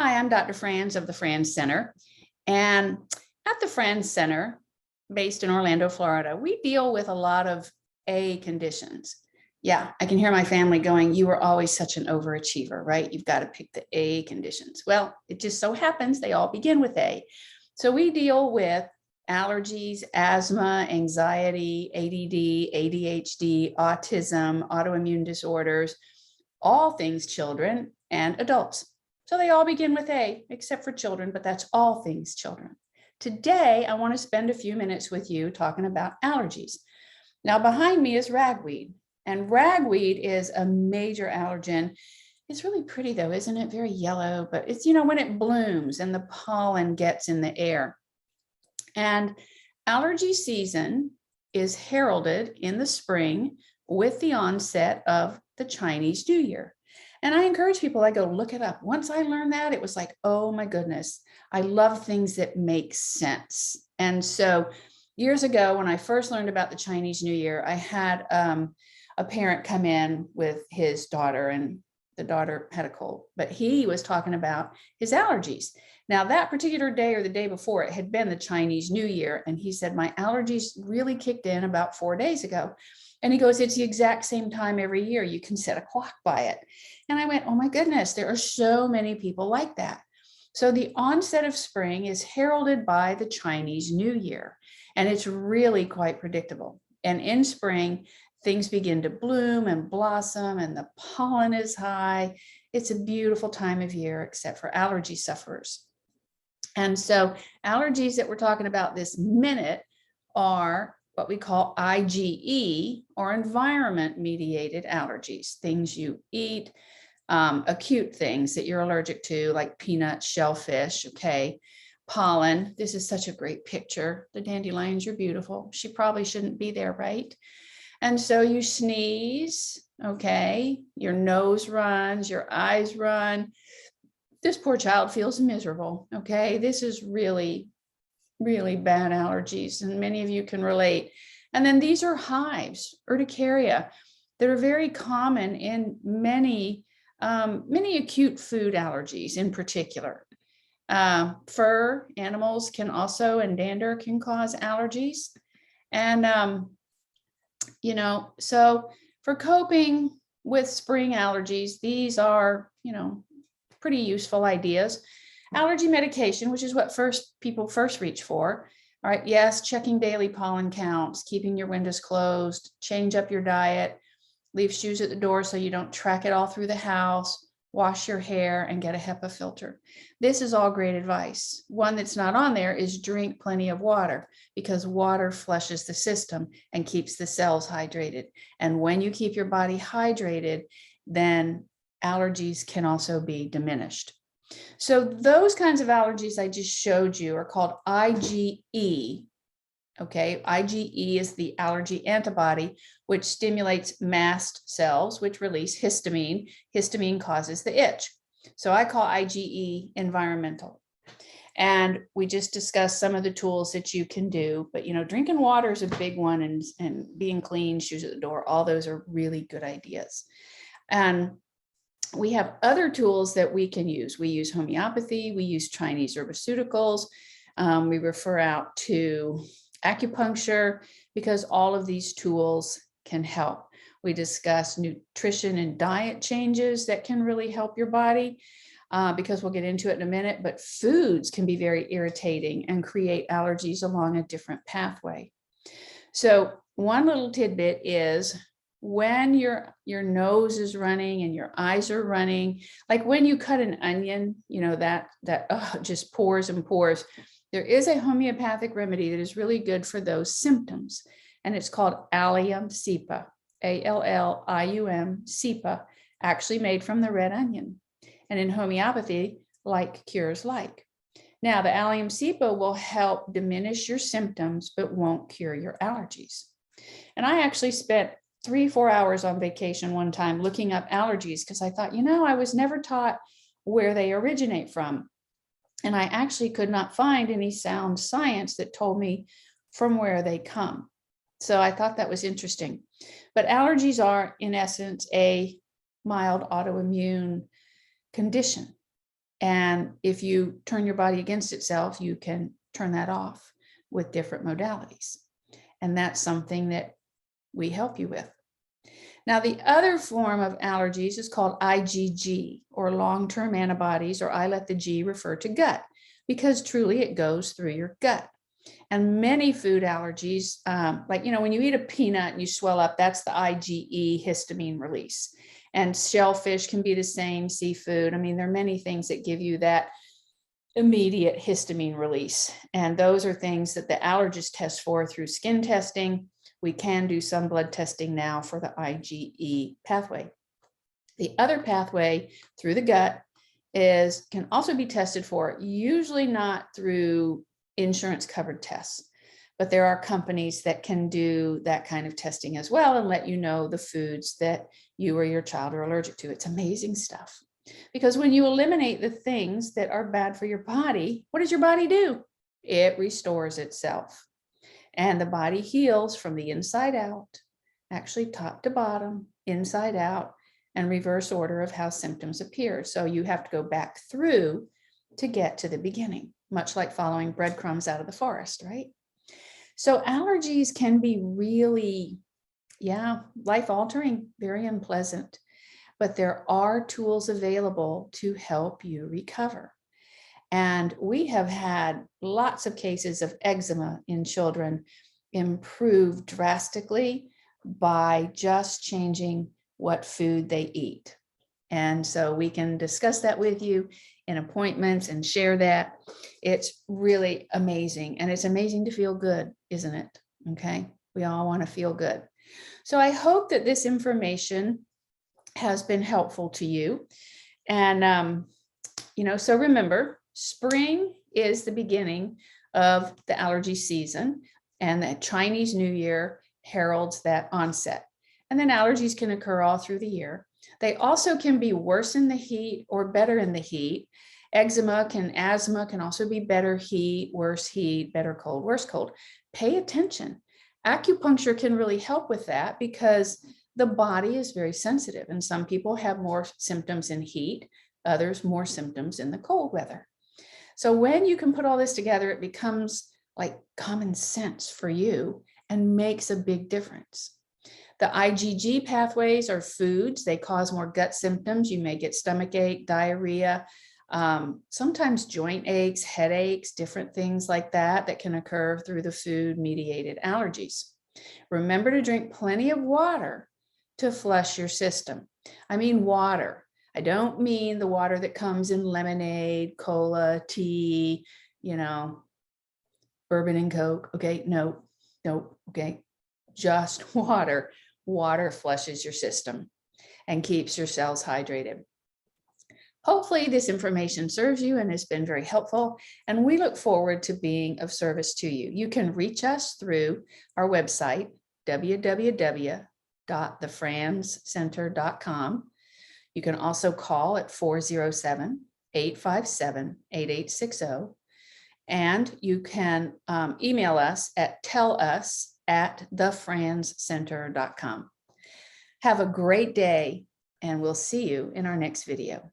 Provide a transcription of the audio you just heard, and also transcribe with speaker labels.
Speaker 1: Hi, I'm Dr. Franz of the Franz Center. And at the Franz Center, based in Orlando, Florida, we deal with a lot of A conditions. Yeah, I can hear my family going, you were always such an overachiever, right? You've got to pick the A conditions. Well, it just so happens they all begin with A. So we deal with allergies, asthma, anxiety, ADD, ADHD, autism, autoimmune disorders, all things children and adults. So they all begin with A, except for children, but that's all things children. Today, I want to spend a few minutes with you talking about allergies. Now, behind me is ragweed, and ragweed is a major allergen. It's really pretty though, isn't it? Very yellow, but it's, when it blooms and the pollen gets in the air. And allergy season is heralded in the spring with the onset of the Chinese New Year. And I encourage people, I go look it up. Once I learned that, it was like, oh my goodness, I love things that make sense. And so years ago, when I first learned about the Chinese New Year, I had a parent come in with his daughter, and the daughter had a cold, but he was talking about his allergies. Now, that particular day or the day before, it had been the Chinese New Year. And he said, my allergies really kicked in about 4 days ago. And he goes, it's the exact same time every year. You can set a clock by it. And I went, oh my goodness, there are so many people like that. So the onset of spring is heralded by the Chinese New Year, and it's really quite predictable. And in spring, things begin to bloom and blossom, and the pollen is high. It's a beautiful time of year, except for allergy sufferers. And so allergies that we're talking about this minute are what we call IgE, or environment-mediated allergies, things you eat, acute things that you're allergic to, like peanuts, shellfish, okay, pollen. This is such a great picture. The dandelions are beautiful. She probably shouldn't be there, right? And so you sneeze, okay, your nose runs, your eyes run. This poor child feels miserable, okay? This is really, really bad allergies, and many of you can relate. And then these are hives, urticaria, that are very common in many acute food allergies in particular. Fur animals can also, and dander can cause allergies. And, so for coping with spring allergies, these are, pretty useful ideas. Allergy medication, which is what people first reach for. All right, yes, checking daily pollen counts, keeping your windows closed, change up your diet, leave shoes at the door so you don't track it all through the house, wash your hair, and get a HEPA filter. This is all great advice. One that's not on there is drink plenty of water, because water flushes the system and keeps the cells hydrated. And when you keep your body hydrated, then allergies can also be diminished. So those kinds of allergies I just showed you are called IgE. Okay, IgE is the allergy antibody, which stimulates mast cells, which release histamine. Histamine causes the itch. So I call IgE environmental. And we just discussed some of the tools that you can do, but drinking water is a big one, and being clean, shoes at the door, all those are really good ideas. And we have other tools that we can use. We use homeopathy, we use Chinese herbaceuticals, we refer out to acupuncture, because all of these tools can help. We discuss nutrition and diet changes that can really help your body, because we'll get into it in a minute, but foods can be very irritating and create allergies along a different pathway. So one little tidbit is, when your nose is running and your eyes are running, like when you cut an onion, that just pours and pours. There is a homeopathic remedy that is really good for those symptoms, and it's called Allium cepa, Allium cepa, actually made from the red onion. And in homeopathy, like cures like. Now, the Allium cepa will help diminish your symptoms, but won't cure your allergies. And I actually spent 3-4 hours on vacation one time looking up allergies, because I thought, I was never taught where they originate from. And I actually could not find any sound science that told me from where they come. So I thought that was interesting. But allergies are, in essence, a mild autoimmune condition. And if you turn your body against itself, you can turn that off with different modalities. And that's something that we help you with. Now, the other form of allergies is called IgG, or long-term antibodies, or I let the G refer to gut, because truly it goes through your gut. And many food allergies, like, when you eat a peanut and you swell up, that's the IgE histamine release. And shellfish can be the same, seafood. I mean, there are many things that give you that immediate histamine release. And those are things that the allergist tests for through skin testing. We can do some blood testing now for the IgE pathway. The other pathway through the gut can also be tested for, usually not through insurance covered tests, but there are companies that can do that kind of testing as well and let you know the foods that you or your child are allergic to. It's amazing stuff, because when you eliminate the things that are bad for your body, what does your body do? It restores itself, and the body heals from the inside out, actually top to bottom, inside out, and reverse order of how symptoms appear. So you have to go back through to get to the beginning, much like following breadcrumbs out of the forest, right? So allergies can be really, life-altering, very unpleasant, but there are tools available to help you recover. And we have had lots of cases of eczema in children improve drastically by just changing what food they eat. And so we can discuss that with you in appointments and share that. It's really amazing. And it's amazing to feel good, isn't it? Okay. We all want to feel good. So I hope that this information has been helpful to you. And, so remember, spring is the beginning of the allergy season, and the Chinese New Year heralds that onset. And then allergies can occur all through the year. They also can be worse in the heat or better in the heat. Asthma can also be better heat, better cold, worse cold. Pay attention. Acupuncture can really help with that, because the body is very sensitive, and some people have more symptoms in heat, others more symptoms in the cold weather. So when you can put all this together, it becomes like common sense for you and makes a big difference. The IgG pathways are foods. They cause more gut symptoms. You may get stomach ache, diarrhea, sometimes joint aches, headaches, different things like that can occur through the food-mediated allergies. Remember to drink plenty of water to flush your system. I mean water. I don't mean the water that comes in lemonade, cola, tea, bourbon and Coke. Okay, no, okay, just water. Water flushes your system and keeps your cells hydrated. Hopefully this information serves you and has been very helpful, and we look forward to being of service to you. You can reach us through our website, www.thefranscenter.com. You can also call at 407-857-8860. And you can email us at tellus@thefranscenter.com. Have a great day, and we'll see you in our next video.